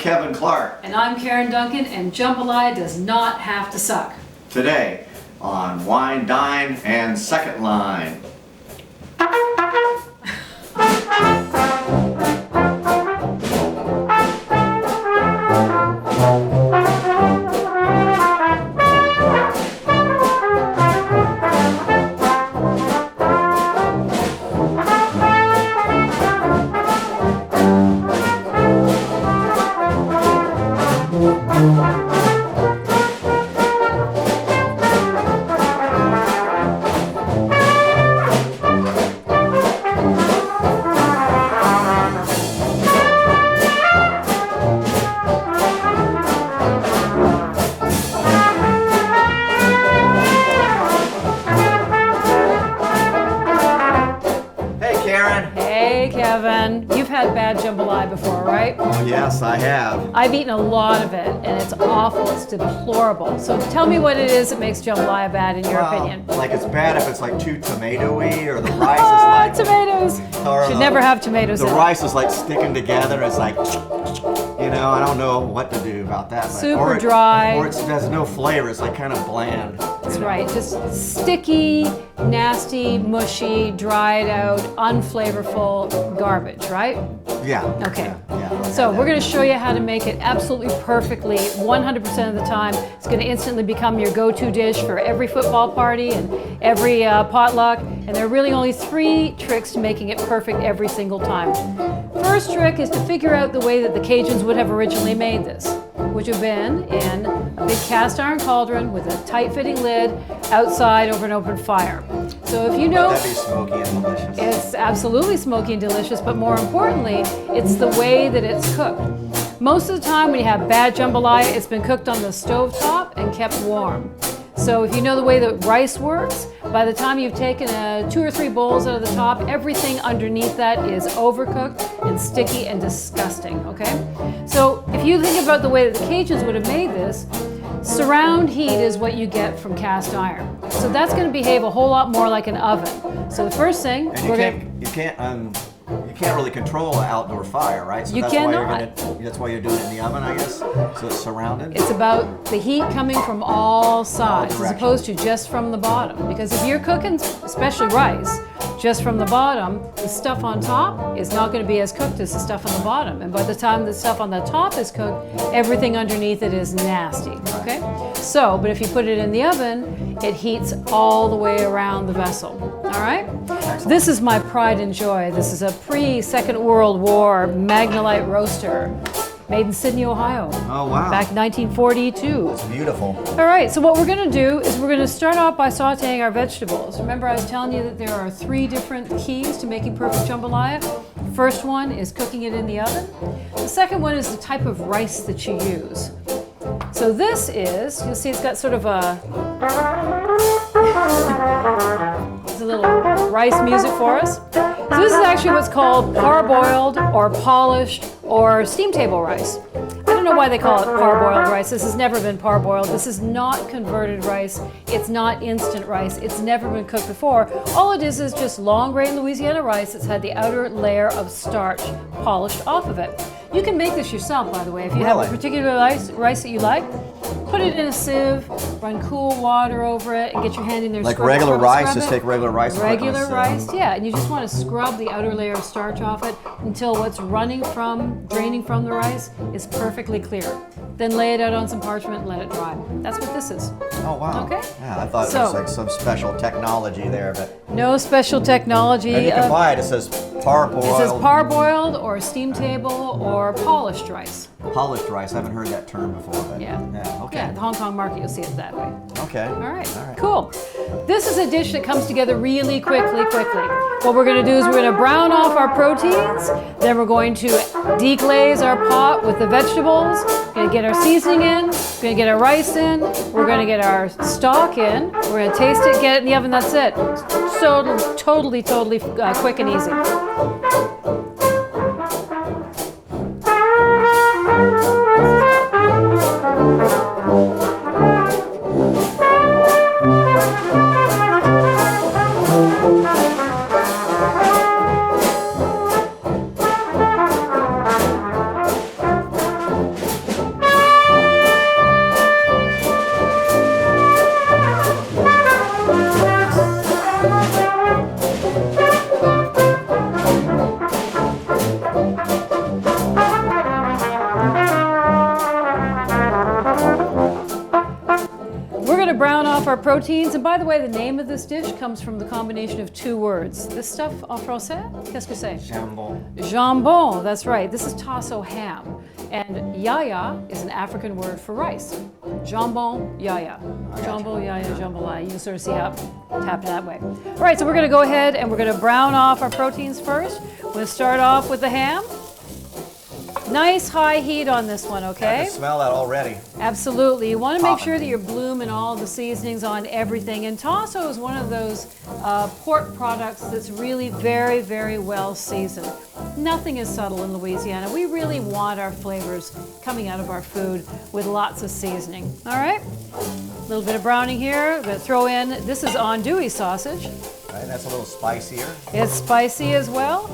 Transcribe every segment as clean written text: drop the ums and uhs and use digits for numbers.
Kevin Clark. And I'm Karen Duncan, and jambalaya does not have to suck. Today on Wine, Dine and Second Line. Hey Kevin, you've had bad jambalaya before, right? Oh yes, I have. I've eaten a lot of it, and it's awful, it's deplorable. So tell me what it is that makes jambalaya bad in your opinion. Like it's bad if it's like too tomatoey, or the rice is like... tomatoes! Should never have tomatoes The in rice is like sticking together, it's like... You know, I don't know what to do about that. Super dry. Or it has no flavor, it's like kind of bland. That's right, just sticky, nasty, mushy, dried out, unflavorful garbage, right? Yeah. Okay. Yeah. So we're going to show you how to make it absolutely perfectly 100% of the time. It's going to instantly become your go-to dish for every football party and every potluck. And there are really only 3 tricks to making it perfect every single time. First trick is to figure out the way that the Cajuns would have originally made this, which would have been in a big cast iron cauldron with a tight-fitting lid outside over an open fire. So if you know... That'd be smoky and delicious. It's absolutely smoky and delicious, but more importantly, it's the way that it's cooked. Most of the time when you have bad jambalaya, it's been cooked on the stovetop and kept warm. So if you know the way that rice works, by the time you've taken 2 or 3 bowls out of the top, everything underneath that is overcooked and sticky and disgusting, okay? So if you think about the way that the Cajuns would have made this, surround heat is what you get from cast iron. So that's going to behave a whole lot more like an oven. So the first thing, and you can't really control an outdoor fire, right? So you that's cannot. That's why you're doing it in the oven, I guess. So it's surrounded. It's about the heat coming from all sides as directions. opposed to just from the bottom. Because if you're cooking, especially rice, just from the bottom, the stuff on top is not going to be as cooked as the stuff on the bottom. And by the time the stuff on the top is cooked, everything underneath it is nasty, okay? So, but if you put it in the oven, it heats all the way around the vessel, all right? Excellent. This is my pride and joy. This is a pre-Second World War Magnolite roaster made in Sydney, Ohio. Oh, wow. Back in 1942. It's beautiful. All right, so what we're going to do is we're going to start off by sautéing our vegetables. Remember I was telling you that there are 3 different keys to making perfect jambalaya? The first one is cooking it in the oven. The second one is the type of rice that you use. So this is, you'll see it's got sort of it's a little rice music for us. So this is actually what's called parboiled or polished or steam table rice. I don't know why they call it parboiled rice. This has never been parboiled. This is not converted rice. It's not instant rice. It's never been cooked before. All it is just long grain Louisiana rice that's had the outer layer of starch polished off of it. You can make this yourself, by the way. If you have a particular rice that you like, put it in a sieve, run cool water over it, and get your hand in there. Like regular rice, just take regular rice. Regular rice, yeah. And you just want to scrub the outer layer of starch off it until what's draining from the rice is perfectly clear. Then lay it out on some parchment and let it dry. That's what this is. Oh, wow. Okay. Yeah, I thought it was like some special technology there, but... No special technology. And you can buy it. It says parboiled. It says parboiled or steam table or polished rice. Polished rice. I haven't heard that term before, but yeah. Okay. Yeah, the Hong Kong market, you'll see it that way. Okay. All right. Cool. This is a dish that comes together really quickly. What we're going to do is we're going to brown off our proteins, then we're going to deglaze our pot with the vegetables, we're going to get our seasoning in, we're going to get our rice in, we're going to get our stock in, we're going to taste it, get it in the oven, that's it. So totally quick and easy. brown off our proteins. And by the way, the name of this dish comes from the combination of two words. This stuff en français, qu'est-ce que c'est? Jambon. Jambon, that's right. This is tasso ham. And yaya is an African word for rice. Jambon, yaya. Jambon, yaya, jambalaya. You can sort of see how it happened that way. All right, so we're going to go ahead and we're going to brown off our proteins first. We're going to start off with the ham. Nice high heat on this one, okay? I can smell that already. Absolutely. You want to make sure that you're blooming all the seasonings on everything. And tasso is one of those pork products that's really very, very well seasoned. Nothing is subtle in Louisiana. We really want our flavors coming out of our food with lots of seasoning. All right? A little bit of browning here. We're going to throw in, this is andouille sausage. Right, that's a little spicier. It's spicy as well.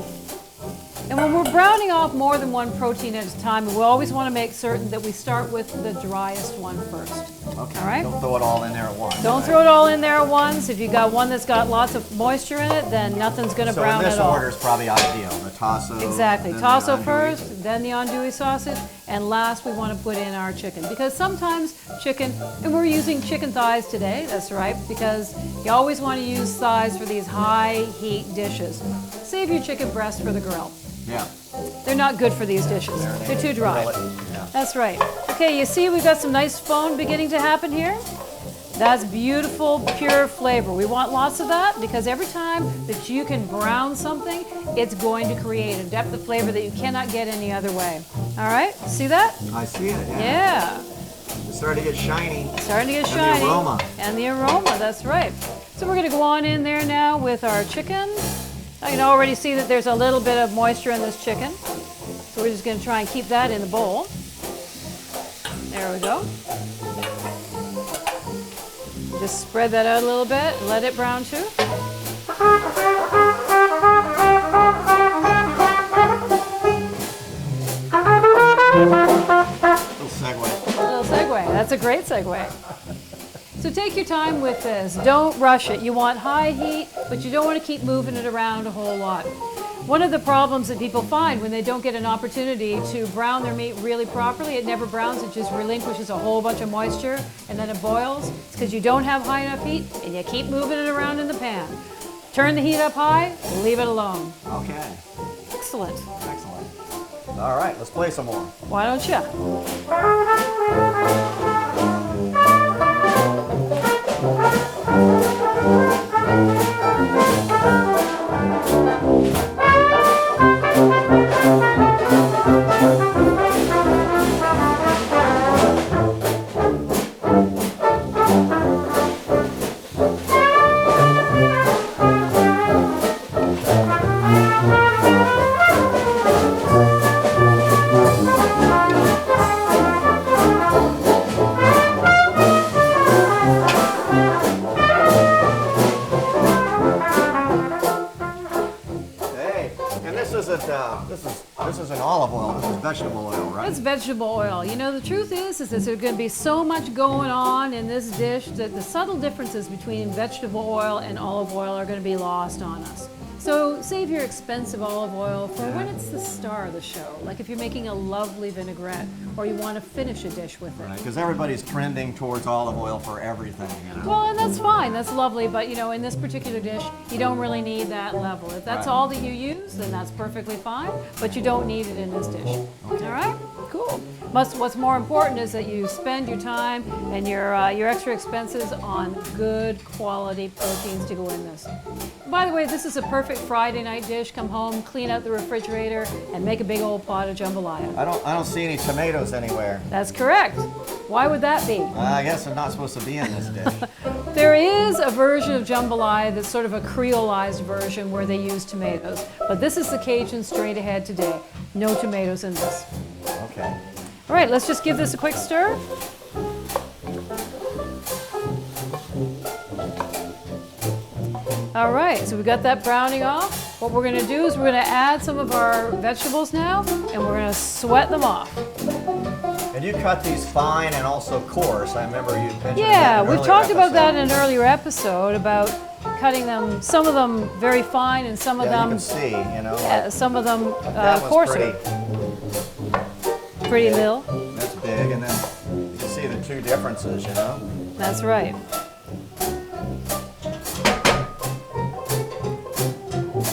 And when we're browning off more than one protein at a time, we always want to make certain that we start with the driest one first. Okay. All right? Don't throw it all in there at once. Don't throw it all in there at once. If you got one that's got lots of moisture in it, then nothing's going to brown at all. So in this order is probably ideal. The tasso. Exactly. then Tasso the andouille. first, then the andouille sausage, and last we want to put in our chicken. Because sometimes chicken, and we're using chicken thighs today, that's right, because you always want to use thighs for these high heat dishes. Save your chicken breast for the grill. Yeah. They're not good for these dishes. They're too dry. Yeah. That's right. Okay, you see we've got some nice foam beginning to happen here? That's beautiful, pure flavor. We want lots of that because every time that you can brown something, it's going to create a depth of flavor that you cannot get any other way. All right, see that? I see it. Yeah. It's starting to get shiny. Starting to get And shiny. the aroma. And the aroma, that's right. So we're going to go on in there now with our chicken. I can already see that there's a little bit of moisture in this chicken. So we're just going to try and keep that in the bowl. There we go. Just spread that out a little bit and let it brown too. Little segue. Little segue. That's a great segue. So take your time with this. Don't rush it. You want high heat, but you don't want to keep moving it around a whole lot. One of the problems that people find when they don't get an opportunity to brown their meat really properly, it never browns, it just relinquishes a whole bunch of moisture and then it boils. It's because you don't have high enough heat and you keep moving it around in the pan. Turn the heat up high, leave it alone. Okay. Excellent. Excellent. All right, let's play some more. Why don't you? This is an olive oil. This is vegetable oil, right? It's vegetable oil. You know, the truth is that there's going to be so much going on in this dish that the subtle differences between vegetable oil and olive oil are going to be lost on us. So save your expensive olive oil for when it's the star of the show. Like if you're making a lovely vinaigrette or you want to finish a dish with it. Right, because everybody's trending towards olive oil for everything, you know. Well, and that's fine. That's lovely. But, you know, in this particular dish, you don't really need that level. If that's all that you use, then that's perfectly fine. But you don't need it in this dish. Okay. All right? Cool. What's more important is that you spend your time and your extra expenses on good quality proteins to go in this. By the way, this is a perfect Friday night dish. Come home, clean out the refrigerator, and make a big old pot of jambalaya. I don't see any tomatoes anywhere. That's correct. Why would that be? I guess they're not supposed to be in this dish. There is a version of jambalaya that's sort of a creolized version where they use tomatoes. But this is the Cajun straight ahead today. No tomatoes in this. Okay. All right, let's just give this a quick stir. All right, so we got that browning off. What we're going to do is we're going to add some of our vegetables now, and we're going to sweat them off. And you cut these fine and also coarse. I remember you mentioned Yeah, that in we an talked earlier about that in episode. an earlier episode about cutting them, some of them very fine and some of Yeah, you them, can see, you know. yeah, some of them that one's coarser. pretty. Pretty little. That's big, and then you can see you the two differences, you know? That's right.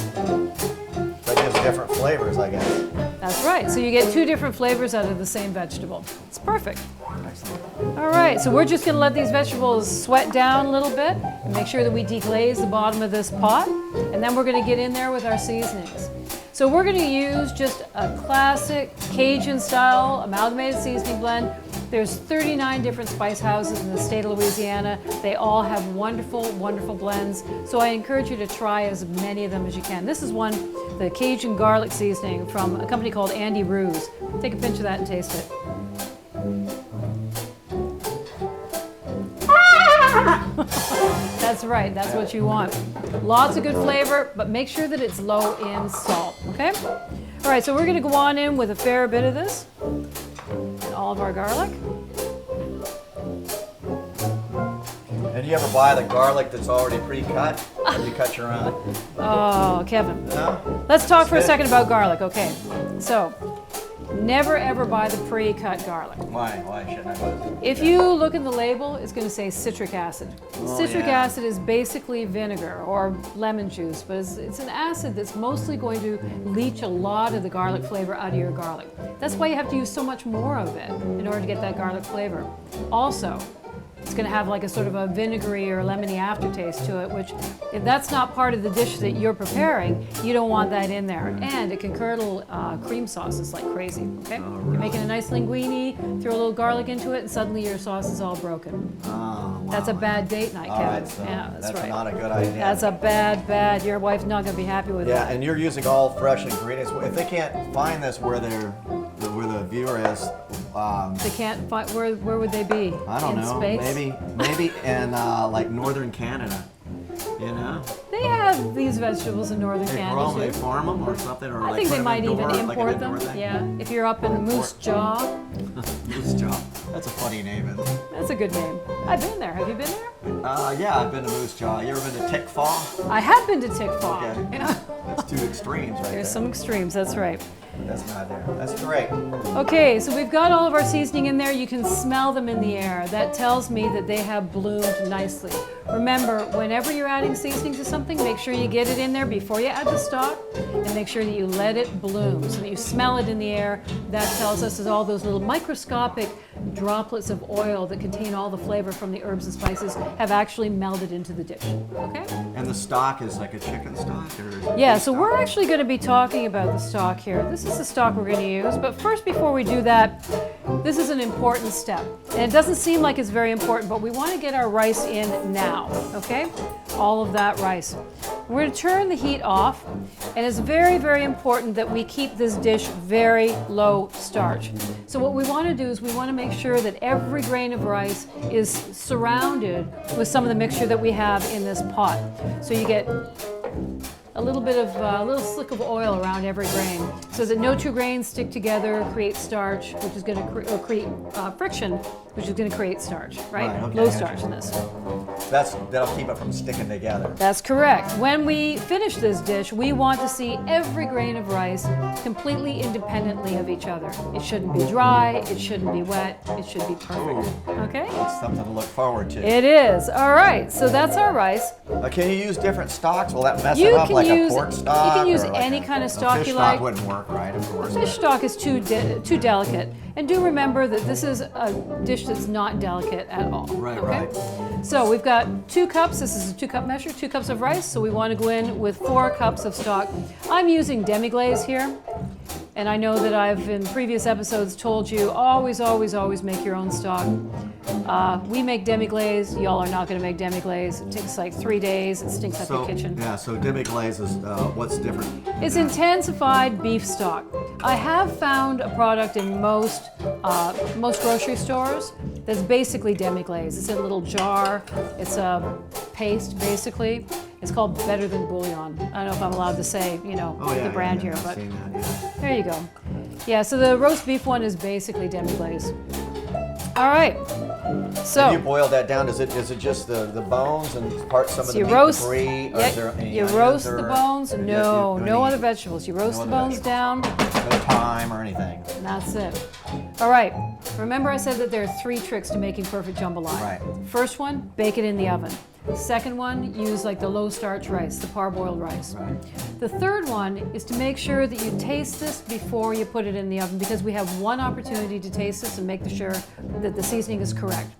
That gives different flavors, I guess. That's right. So you get two different flavors out of the same vegetable. It's perfect. Excellent. All right, so we're just going to let these vegetables sweat down a little bit and make sure that we deglaze the bottom of this pot. And then we're going to get in there with our seasonings. So we're going to use just a classic Cajun style amalgamated seasoning blend. There's 39 different spice houses in the state of Louisiana. They all have wonderful, wonderful blends. So I encourage you to try as many of them as you can. This is one, the Cajun garlic seasoning from a company called Andy Ruse. Take a pinch of that and taste it. That's right, that's what you want. Lots of good flavor, but make sure that it's low in salt, okay? All right, so we're gonna go on in with a fair bit of this, and all of our garlic. And you ever buy the garlic that's already pre-cut? Or you cut your own? Oh, Kevin. No? Let's talk for a second about garlic, okay? So, never ever buy the pre-cut garlic. Why? Why shouldn't I buy it? If you look in the label, it's going to say citric acid. Oh, Citric yeah. acid is basically vinegar or lemon juice, but it's an acid that's mostly going to leach a lot of the garlic flavor out of your garlic. That's why you have to use so much more of it in order to get that garlic flavor. Also, it's going to have like a sort of a vinegary or lemony aftertaste to it, which if that's not part of the dish that you're preparing, you don't want that in there. And it can curdle cream sauces like crazy, okay? You're making a nice linguine, throw a little garlic into it, and suddenly your sauce is all broken. Oh, wow. That's a bad date night, All Kevin. right, so Yeah, that's right. not a good idea. That's a bad, your wife's not going to be happy with Yeah, that. and you're using all fresh ingredients. If they can't find this where the viewer is, They can't find, where would they be? I don't in know. Space? Maybe in like northern Canada. You know, They have these vegetables in northern they Canada grow them, too. they farm them or something, or I like think put they them might even indoor, like an import indoor them. thing. Yeah, if you're up in Moose Jaw, Moose Jaw. That's a funny name, isn't it? that's a good name. I've been there. Have you been there? Yeah, I've been to Moose Jaw. You ever been to Tickfaw? I have been to Tickfaw. Okay. Yeah. That's two extremes right There's there. some extremes. That's right. That's not there. That's great. Okay, so we've got all of our seasoning in there. You can smell them in the air. That tells me that they have bloomed nicely. Remember, whenever you're adding seasoning to something, make sure you get it in there before you add the stock, and make sure that you let it bloom so that you smell it in the air. That tells us that all those little microscopic droplets of oil that contain all the flavor from the herbs and spices have actually melded into the dish. Okay? And the stock is like a chicken stock, or Yeah, so we're actually going to be talking about the stock here. This is the stock we're going to use, but first, before we do that, this is an important step. And it doesn't seem like it's very important, but we want to get our rice in now, okay? All of that rice. We're going to turn the heat off, and it's very, very important that we keep this dish very low starch. So what we want to do is we want to make sure that every grain of rice is surrounded with some of the mixture that we have in this pot. So you get a little bit of a little slick of oil around every grain, so that no two grains stick together, create starch, which is going to create friction, which is going to create starch, right? Right, okay, Low gotcha. starch in this. That'll keep it from sticking together. That's correct. When we finish this dish, we want to see every grain of rice completely independently of each other. It shouldn't be dry, it shouldn't be wet, it should be perfect. Okay? That's something to look forward to. It is. All right, so that's our rice. Can you use different stocks? Will that mess You it up, can like use- a pork you stock? can use or like any a- kind of a stock fish you stock like. wouldn't work, right? Of course. Fish stock is too delicate. And do remember that this is a dish that's not delicate at all. Right, okay? right. So we've got 2 cups. This is a 2-cup measure, 2 cups of rice. So we want to go in with 4 cups of stock. I'm using demi-glaze here. And I know that I've in previous episodes told you always, always, always make your own stock. We make demi-glaze. Y'all are not going to make demi-glaze. It takes like 3 days. It stinks up your kitchen. Yeah, so demi-glaze is what's different? It's intensified beef stock. I have found a product in most grocery stores that's basically demi-glaze. It's in a little jar. It's a paste, basically. It's called Better Than Bouillon. I don't know if I'm allowed to say, Oh, yeah, the brand yeah, here, I've but seen that, yeah. there you go. Yeah, so the roast beef one is basically demi-glaze. All right. So You boil that down. Is it just the bones and some of So the you meat roast, debris? Or yeah, is there any you onions roast or- the bones. or No, you- no any- other vegetables. You roast no the other bones vegetables. down, No thyme or anything. and that's it. All right, remember I said that there are 3 tricks to making perfect jambalaya. Right. First one, bake it in the oven. Second one, use like the low starch rice, the parboiled rice. Right. The third one is to make sure that you taste this before you put it in the oven, because we have one opportunity to taste this and make sure that the seasoning is correct.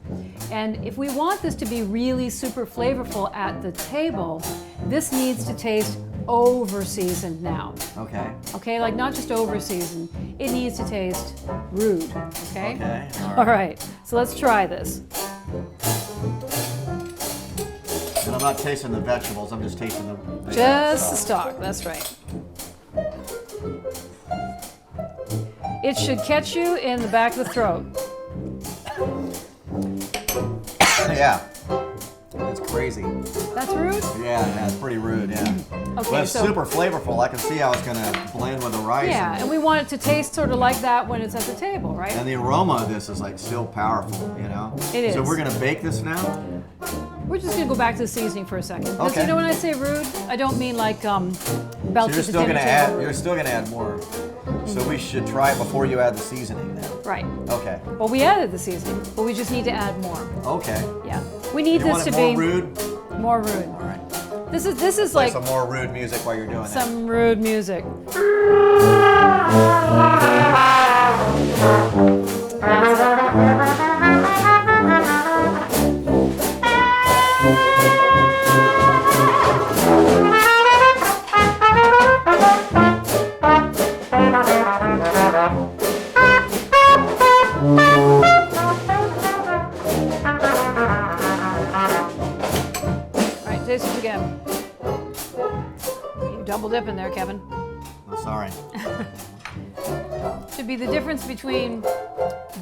And if we want this to be really super flavorful at the table, this needs to taste over-seasoned now. Okay. Okay, like not just over-seasoned, it needs to taste rude, okay? Okay. All right, so let's try this. And I'm not tasting the vegetables, I'm just tasting the Just the stock, that's right. It should catch you in the back of the throat. Yeah. That's crazy. That's rude? Yeah, it's pretty rude, yeah. Okay, But it's so super flavorful. I can see how it's gonna blend with the rice. yeah, and we want it to taste sort of like that when it's at the table, right? And the aroma of this is like still powerful, you know? It So is. we're gonna bake this now? We're just gonna go back to the seasoning for a second. Because Okay. you know when I say rude, I don't mean like belch So at you're the still dinner gonna table add rude. you're still gonna add more. So we should try it before you add the seasoning then. Right. Okay. Well, we added the seasoning, but we just need to add more. Okay. Yeah. We need You this want to it more be rude? more rude. All right. This is Play like some more rude music while you're doing that. some rude music. All right, taste it again. You double dip in there, Kevin. Oh, sorry. Should be the difference between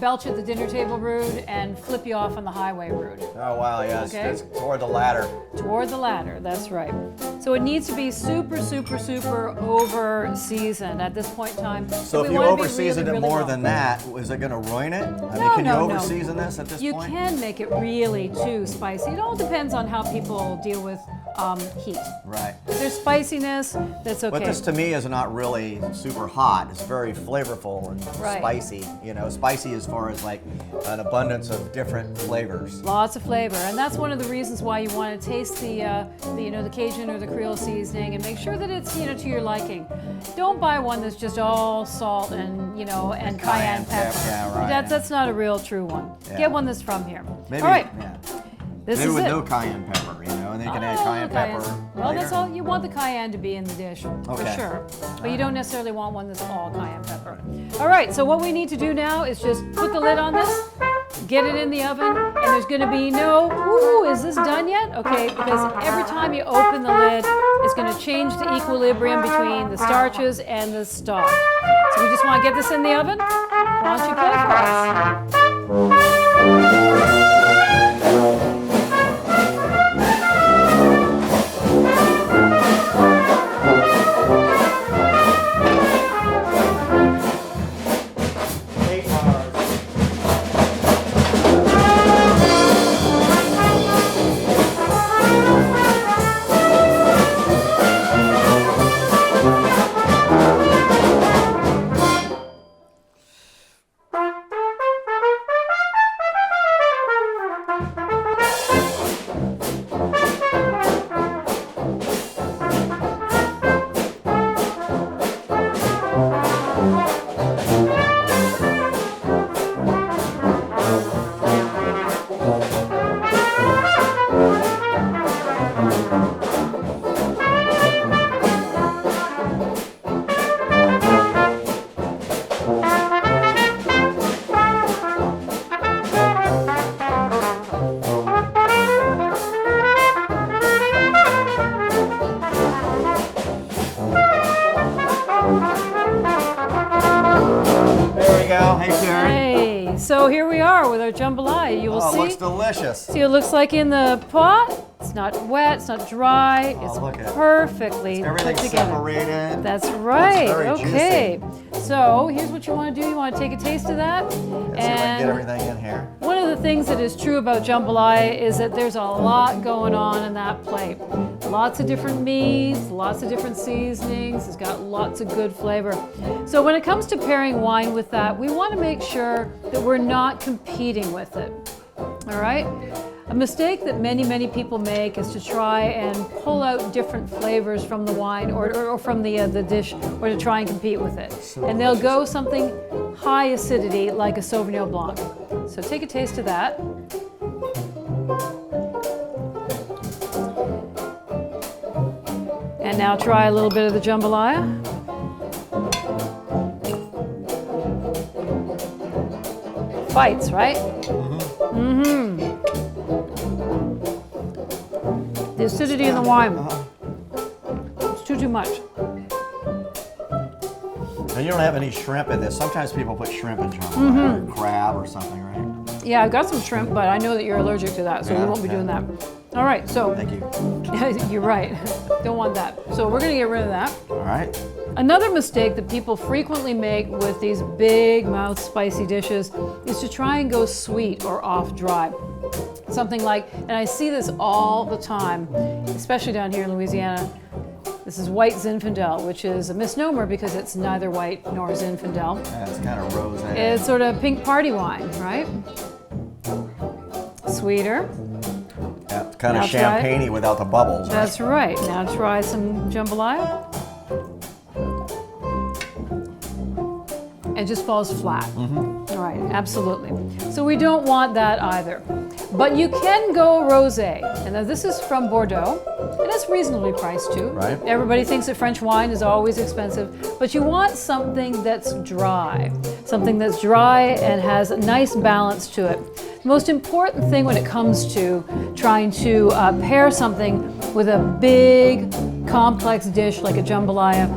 belch at the dinner table rude and flip you off on the highway rude. Oh wow, yeah, Okay. it's toward the ladder. Toward the latter, that's right. So it needs to be super, super, super over seasoned at this point in time. So We if you wanna be over seasoned really, it really more well. than that, is it gonna ruin it? I mean, No, can you no, over no. season this at this You point? can make it really too spicy. It all depends on how people deal with heat. Right. If there's spiciness, that's okay. But this to me is not really super hot. It's very flavorful and Right. spicy. You know, spicy as far as like an abundance of different flavors. Lots of flavor, and that's one of the reasons why you want to taste the the Cajun or the Creole seasoning and make sure that it's to your liking. Don't buy one that's just all salt and and cayenne pepper. Yeah, right. That's not a real true one. Yeah. Get one that's from here. Maybe, All right, yeah. this Maybe is with it. no cayenne pepper, and then you can add Oh, cayenne pepper. Well, later. that's all. You want the cayenne to be in the dish, for Okay. sure. But you don't necessarily want one that's all cayenne pepper. All right, so what we need to do now is just put the lid on this, get it in the oven, and there's going to be no, ooh, is this done yet? Okay, because every time you open the lid, it's going to change the equilibrium between the starches and the stock. So we just want to get this in the oven. Why don't you play for us? There you go. Hey, Karen. Hey, so here we are with our jambalaya. You will Oh, it see. looks delicious. See, it looks like in the pot. It's not wet. It's not dry. Oh, It's look at it. perfectly put Everything's together. separated. That's right. very Okay. So here's what you want to do. You want to take a taste of that. Let's see if I can And get everything in here. one of the things that is true about jambalaya is that there's a lot going on in that plate. lots of different meats, lots of different seasonings. It's got lots of good flavor. So when it comes to pairing wine with that, we want to make sure that we're not competing with it. All right? A mistake that many people make is to try and pull out different flavors from the wine or from the dish, or to try and compete with it. And they'll go something high acidity like a Sauvignon Blanc. So take a taste of that. And now try a little bit of the Jambalaya. Fights, right? The acidity in the wine. It's too much. And you don't have any shrimp in this. Sometimes people put shrimp in jambalaya, or crab or something, right? Yeah, I've got some shrimp, but I know that you're allergic to that, so we won't be doing that. All right, so. Thank you. You're right. Don't want that. So we're gonna get rid of that. All right. Another mistake that people frequently make with these big mouth spicy dishes is to try and go sweet or off dry. Something like, and I see this all the time, especially down here in Louisiana. This is white Zinfandel, which is a misnomer because it's neither white nor Zinfandel. Yeah, it's kind of rosé. It's sort of pink party wine, right? Sweeter. Yeah, it's kind of champagne-y without the bubbles. Right? That's right. Now try some jambalaya. It just falls flat. All right, absolutely. So we don't want that either. But you can go rosé. And now this is from Bordeaux, and it's reasonably priced too. Right. Everybody thinks that French wine is always expensive, but you want something that's dry. Something that's dry and has a nice balance to it. The most important thing when it comes to trying to pair something with a big, complex dish like a jambalaya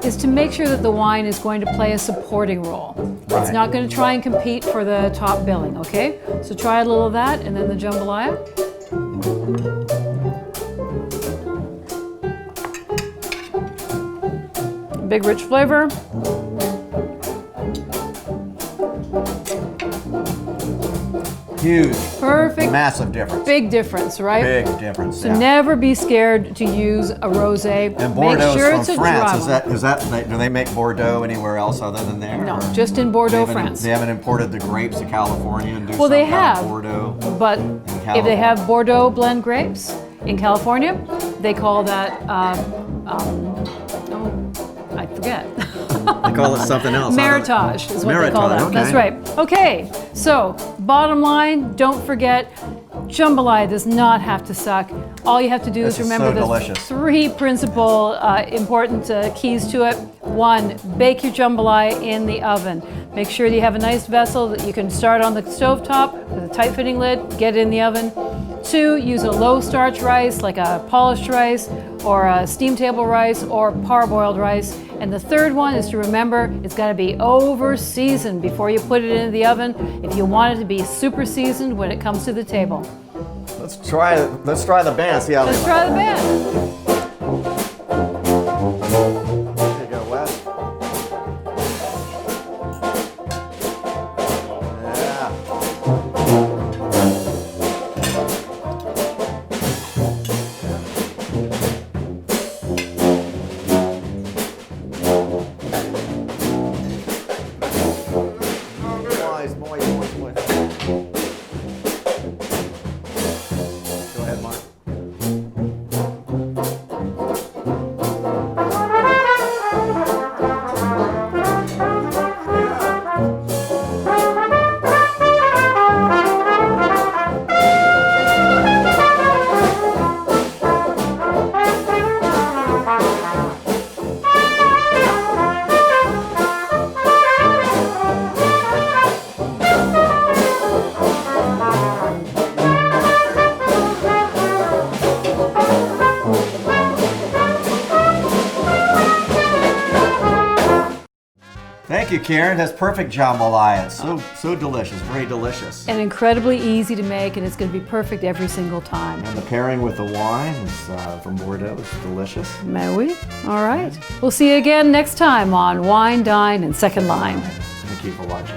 is to make sure that the wine is going to play a supporting role. Right. It's not going to try and compete for the top billing, okay? So try a little of that and then the jambalaya. Big rich flavor. Huge. Perfect. Massive difference. Big difference, right? Big difference. So yeah. never be scared to use a rosé. And Bordeaux Make sure from it's a France. dry Is that do they make Bordeaux anywhere else other than there? No, or just in Bordeaux, they France. They haven't imported the grapes to California and do Well, they some kind have, of Bordeaux. but California. if they have Bordeaux blend grapes in California, they call that, I forget. They call it something else. Meritage is what they call that. Okay. That's right. Okay, so bottom line, don't forget, jambalaya does not have to suck. All you have to do is remember the three principal important keys to it. 1, bake your jambalaya in the oven. Make sure that you have a nice vessel that you can start on the stovetop with a tight-fitting lid, get it in the oven. 2, use a low-starch rice like a polished rice or a steam table rice or parboiled rice. And the third one is to remember it's got to be over-seasoned before you put it into the oven if you want it to be super seasoned when it comes to the table. Let's try the band. See how Let's try the band. There you go, Wes. Yeah. Go ahead, Mark. Thank you, Karen. That's perfect jambalaya. It's so delicious, very delicious. And incredibly easy to make, and it's going to be perfect every single time. And the pairing with the wine is from Bordeaux. It's delicious. May we? All right. We'll see you again next time on Wine, Dine, and Second Line. Thank you for watching.